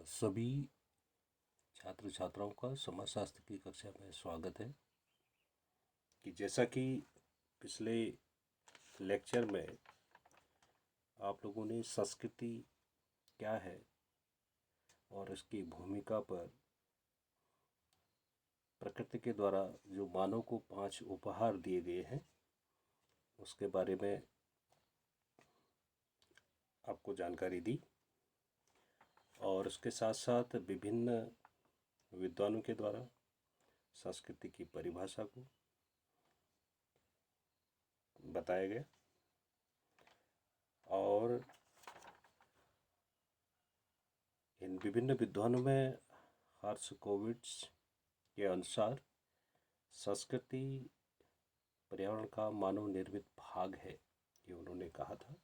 सभी छात्र छात्राओं का समाजशास्त्र की कक्षा में स्वागत है। कि जैसा कि पिछले लेक्चर में आप लोगों ने संस्कृति क्या है और इसकी भूमिका पर प्रकृति के द्वारा जो मानव को 5 उपहार दिए गए हैं उसके बारे में आपको जानकारी दी और उसके साथ साथ विभिन्न विद्वानों के द्वारा संस्कृति की परिभाषा को बताया गया और इन विभिन्न विद्वानों में हर्शकोविट्स के अनुसार संस्कृति पर्यावरण का मानव निर्मित भाग है, ये उन्होंने कहा था।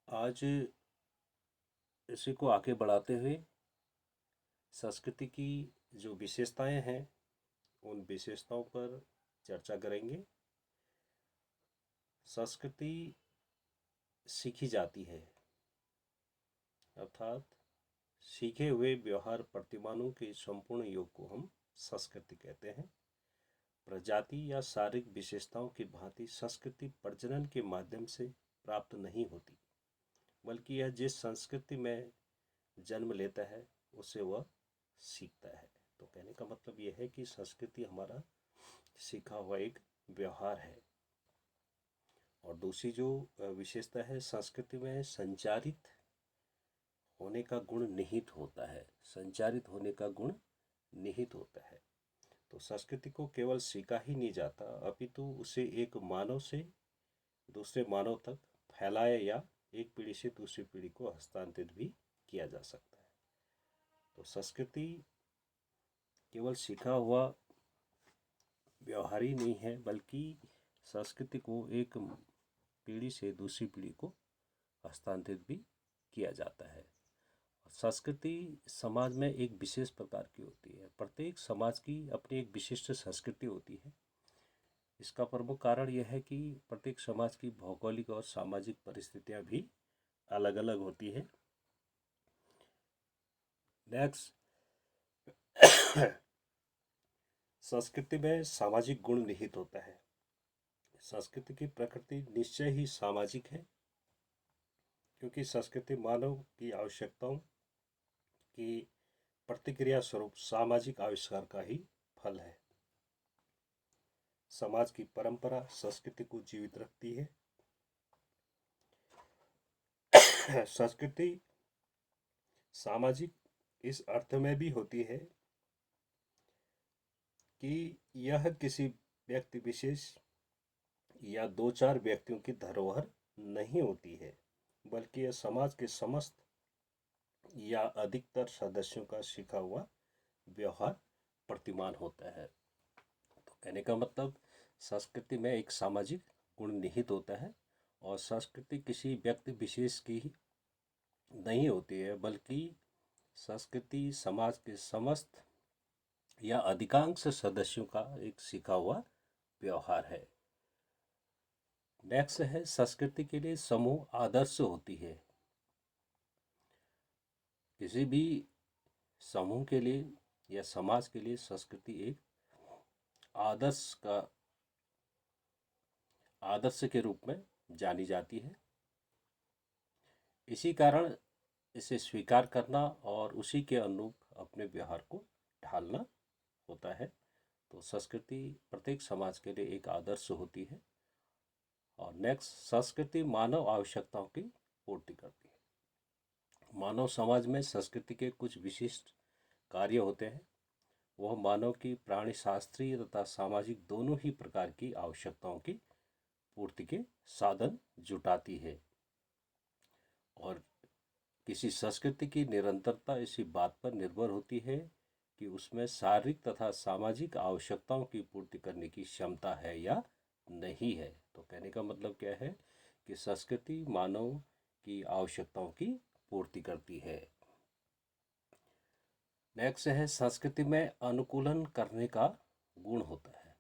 आज इसी को आगे बढ़ाते हुए संस्कृति की जो विशेषताएं हैं उन विशेषताओं पर चर्चा करेंगे। संस्कृति सीखी जाती है, अर्थात सीखे हुए व्यवहार प्रतिमानों के संपूर्ण योग को हम संस्कृति कहते हैं। प्रजाति या शारीरिक विशेषताओं की भांति संस्कृति प्रजनन के माध्यम से प्राप्त नहीं होती, बल्कि यह जिस संस्कृति में जन्म लेता है उसे वह सीखता है। तो कहने का मतलब यह है कि संस्कृति हमारा सीखा हुआ एक व्यवहार है। और दूसरी जो विशेषता है, संस्कृति में संचारित होने का गुण निहित होता है। संचारित होने का गुण निहित होता है। तो संस्कृति को केवल सीखा ही नहीं जाता, अपितु उसे एक मानव से दूसरे मानव तक फैलाया या एक पीढ़ी से दूसरी पीढ़ी को हस्तांतरित भी किया जा सकता है। तो संस्कृति केवल सीखा हुआ व्यवहार ही नहीं है, बल्कि संस्कृति को एक पीढ़ी से दूसरी पीढ़ी को हस्तांतरित भी किया जाता है। संस्कृति समाज में एक विशेष प्रकार की होती है। प्रत्येक समाज की अपनी एक विशिष्ट संस्कृति होती है। इसका प्रमुख कारण यह है कि प्रत्येक समाज की भौगोलिक और सामाजिक परिस्थितियां भी अलग अलग होती है। नेक्स्ट, संस्कृति में सामाजिक गुण निहित होता है। संस्कृति की प्रकृति निश्चय ही सामाजिक है, क्योंकि संस्कृति मानव की आवश्यकताओं की प्रतिक्रिया स्वरूप सामाजिक आविष्कार का ही फल है। समाज की परंपरा संस्कृति को जीवित रखती है। संस्कृति सामाजिक इस अर्थ में भी होती है कि यह किसी व्यक्ति विशेष या दो चार व्यक्तियों की धरोहर नहीं होती है, बल्कि यह समाज के समस्त या अधिकतर सदस्यों का सीखा हुआ व्यवहार प्रतिमान होता है। तो कहने का मतलब संस्कृति में एक सामाजिक गुण निहित होता है और संस्कृति किसी व्यक्ति विशेष की नहीं होती है, बल्कि संस्कृति समाज के समस्त या अधिकांश सदस्यों का एक सीखा हुआ व्यवहार है। नेक्स्ट है, संस्कृति के लिए समूह आदर्श होती है। किसी भी समूह के लिए या समाज के लिए संस्कृति एक आदर्श के रूप में जानी जाती है। इसी कारण इसे स्वीकार करना और उसी के अनुरूप अपने व्यवहार को ढालना होता है। तो संस्कृति प्रत्येक समाज के लिए एक आदर्श होती है। और नेक्स्ट, संस्कृति मानव आवश्यकताओं की पूर्ति करती है। मानव समाज में संस्कृति के कुछ विशिष्ट कार्य होते हैं। वह मानव की प्राणी शास्त्रीय तथा सामाजिक दोनों ही प्रकार की आवश्यकताओं की पूर्ति के साधन जुटाती है। और किसी संस्कृति की निरंतरता इसी बात पर निर्भर होती है कि उसमें शारीरिक तथा सामाजिक आवश्यकताओं की पूर्ति करने की क्षमता है या नहीं है। तो कहने का मतलब क्या है कि संस्कृति मानव की आवश्यकताओं की पूर्ति करती है। नेक्स्ट है, संस्कृति में अनुकूलन करने का गुण होता है।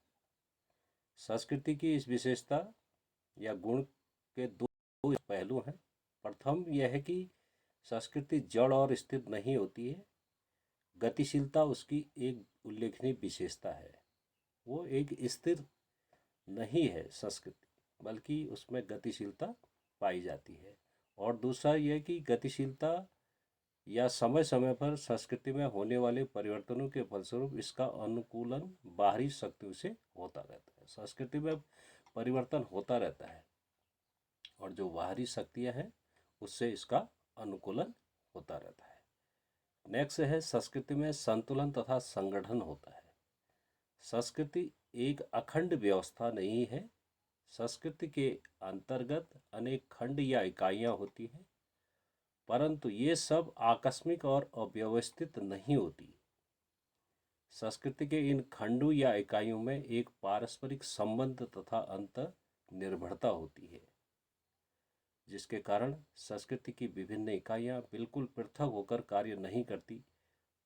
संस्कृति की इस विशेषता या गुण के दो पहलू हैं। प्रथम यह है कि संस्कृति जड़ और स्थिर नहीं होती है। गतिशीलता उसकी एक उल्लेखनीय विशेषता है। वो एक स्थिर नहीं है संस्कृति, बल्कि उसमें गतिशीलता पाई जाती है। और दूसरा यह कि गतिशीलता या समय समय पर संस्कृति में होने वाले परिवर्तनों के फलस्वरूप इसका अनुकूलन बाहरी शक्तियों से होता रहता है। संस्कृति में परिवर्तन होता रहता है और जो बाहरी शक्तियां हैं उससे इसका अनुकूलन होता रहता है। नेक्स्ट है, संस्कृति में संतुलन तथा संगठन होता है। संस्कृति एक अखंड व्यवस्था नहीं है। संस्कृति के अंतर्गत अनेक खंड या इकाइयां होती हैं, परंतु ये सब आकस्मिक और अव्यवस्थित नहीं होती। संस्कृति के इन खंडों या इकाइयों में एक पारस्परिक संबंध तथा अंतर निर्भरता होती है, जिसके कारण संस्कृति की विभिन्न इकाइयां बिल्कुल पृथक होकर कार्य नहीं करती,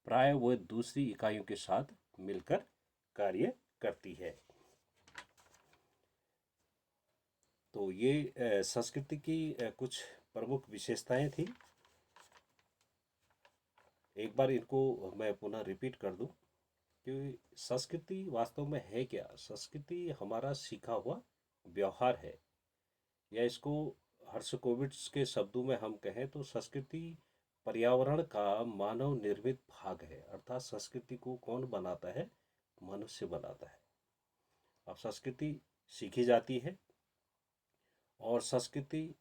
प्राय वह दूसरी इकाइयों के साथ मिलकर कार्य करती है। तो ये संस्कृति की कुछ प्रमुख विशेषताएं थी। एक बार इनको मैं पुनः रिपीट कर दूं कि संस्कृति वास्तव में है क्या। संस्कृति हमारा सीखा हुआ व्यवहार है, या इसको हर्षकोविट्स के शब्दों में हम कहें तो संस्कृति पर्यावरण का मानव निर्मित भाग है। अर्थात संस्कृति को कौन बनाता है? मनुष्य बनाता है। अब संस्कृति सीखी जाती है और संस्कृति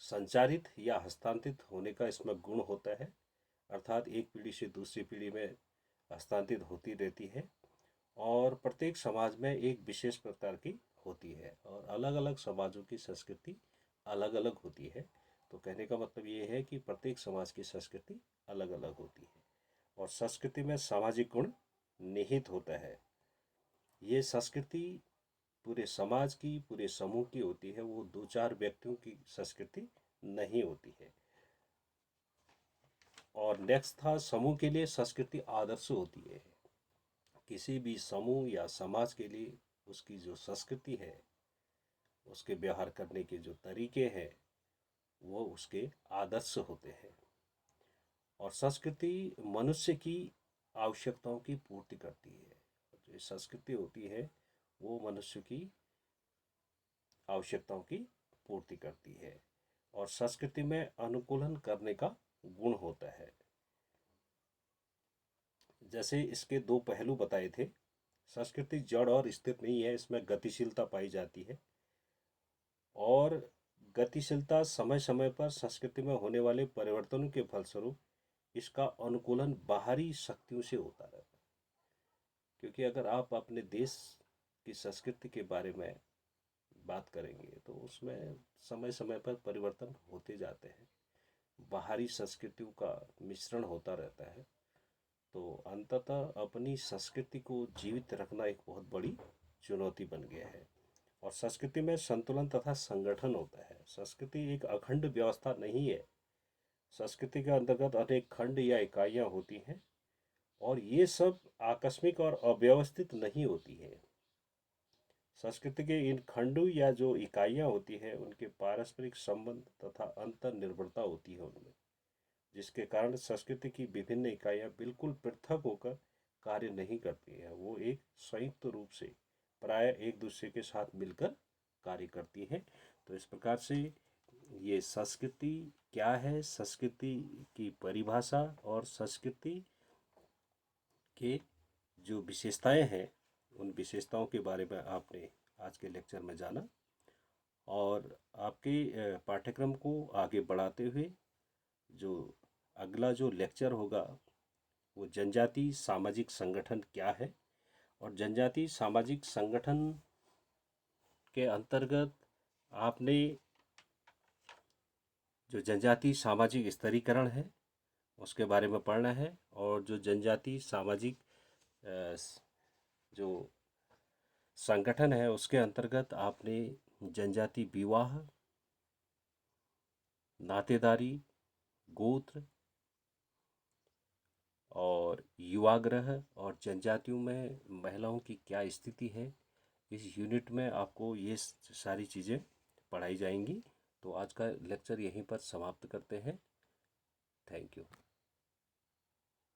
संचारित या हस्तांतरित होने का इसमें गुण होता है। अर्थात एक पीढ़ी से दूसरी पीढ़ी में हस्तांतरित होती रहती है और प्रत्येक समाज में एक विशेष प्रकार की होती है और अलग अलग समाजों की संस्कृति अलग अलग होती है। तो कहने का मतलब ये है कि प्रत्येक समाज की संस्कृति अलग अलग होती है और संस्कृति में सामाजिक गुण निहित होता है। ये संस्कृति पूरे समाज की, पूरे समूह की होती है, वो दो चार व्यक्तियों की संस्कृति नहीं होती है। और नेक्स्ट था, समूह के लिए संस्कृति आदर्श होती है। किसी भी समूह या समाज के लिए उसकी जो संस्कृति है, उसके व्यवहार करने के जो तरीके हैं, वो उसके आदर्श होते हैं। और संस्कृति मनुष्य की आवश्यकताओं की पूर्ति करती है। जो संस्कृति होती है वो मनुष्य की आवश्यकताओं की पूर्ति करती है और संस्कृति में अनुकूलन करने का गुण होता है। जैसे इसके दो पहलू बताए थे, संस्कृति जड़ और स्थिर नहीं है, इसमें गतिशीलता पाई जाती है और गतिशीलता समय समय पर संस्कृति में होने वाले परिवर्तनों के फलस्वरूप इसका अनुकूलन बाहरी शक्तियों से होता रहता है। क्योंकि अगर आप अपने देश की संस्कृति के बारे में बात करेंगे तो उसमें समय समय पर परिवर्तन होते जाते हैं, बाहरी संस्कृतियों का मिश्रण होता रहता है। तो अंततः अपनी संस्कृति को जीवित रखना एक बहुत बड़ी चुनौती बन गया है। और संस्कृति में संतुलन तथा संगठन होता है। संस्कृति एक अखंड व्यवस्था नहीं है। संस्कृति के अंतर्गत अनेक खंड या इकाइयां होती हैं और ये सब आकस्मिक और अव्यवस्थित नहीं होती है। संस्कृति के इन खंडों या जो इकाइयां होती हैं उनके पारस्परिक संबंध तथा अंतर निर्भरता होती है उनमें, जिसके कारण संस्कृति की विभिन्न इकाइयां बिल्कुल पृथक होकर कार्य नहीं करती हैं। वो एक संयुक्त रूप से प्राय एक दूसरे के साथ मिलकर कार्य करती हैं। तो इस प्रकार से ये संस्कृति क्या है, संस्कृति की परिभाषा और संस्कृति के जो विशेषताएं हैं उन विशेषताओं के बारे में आपने आज के लेक्चर में जाना। और आपके पाठ्यक्रम को आगे बढ़ाते हुए जो अगला जो लेक्चर होगा वो जनजाति सामाजिक संगठन क्या है और जनजाति सामाजिक संगठन के अंतर्गत आपने जो जनजाति सामाजिक स्तरीकरण है उसके बारे में पढ़ना है। और जो जनजाति सामाजिक जो संगठन है उसके अंतर्गत आपने जनजाति विवाह, नातेदारी, गोत्र और युवाग्रह और जनजातियों में महिलाओं की क्या स्थिति है, इस यूनिट में आपको ये सारी चीज़ें पढ़ाई जाएंगी। तो आज का लेक्चर यहीं पर समाप्त करते हैं। Thank you.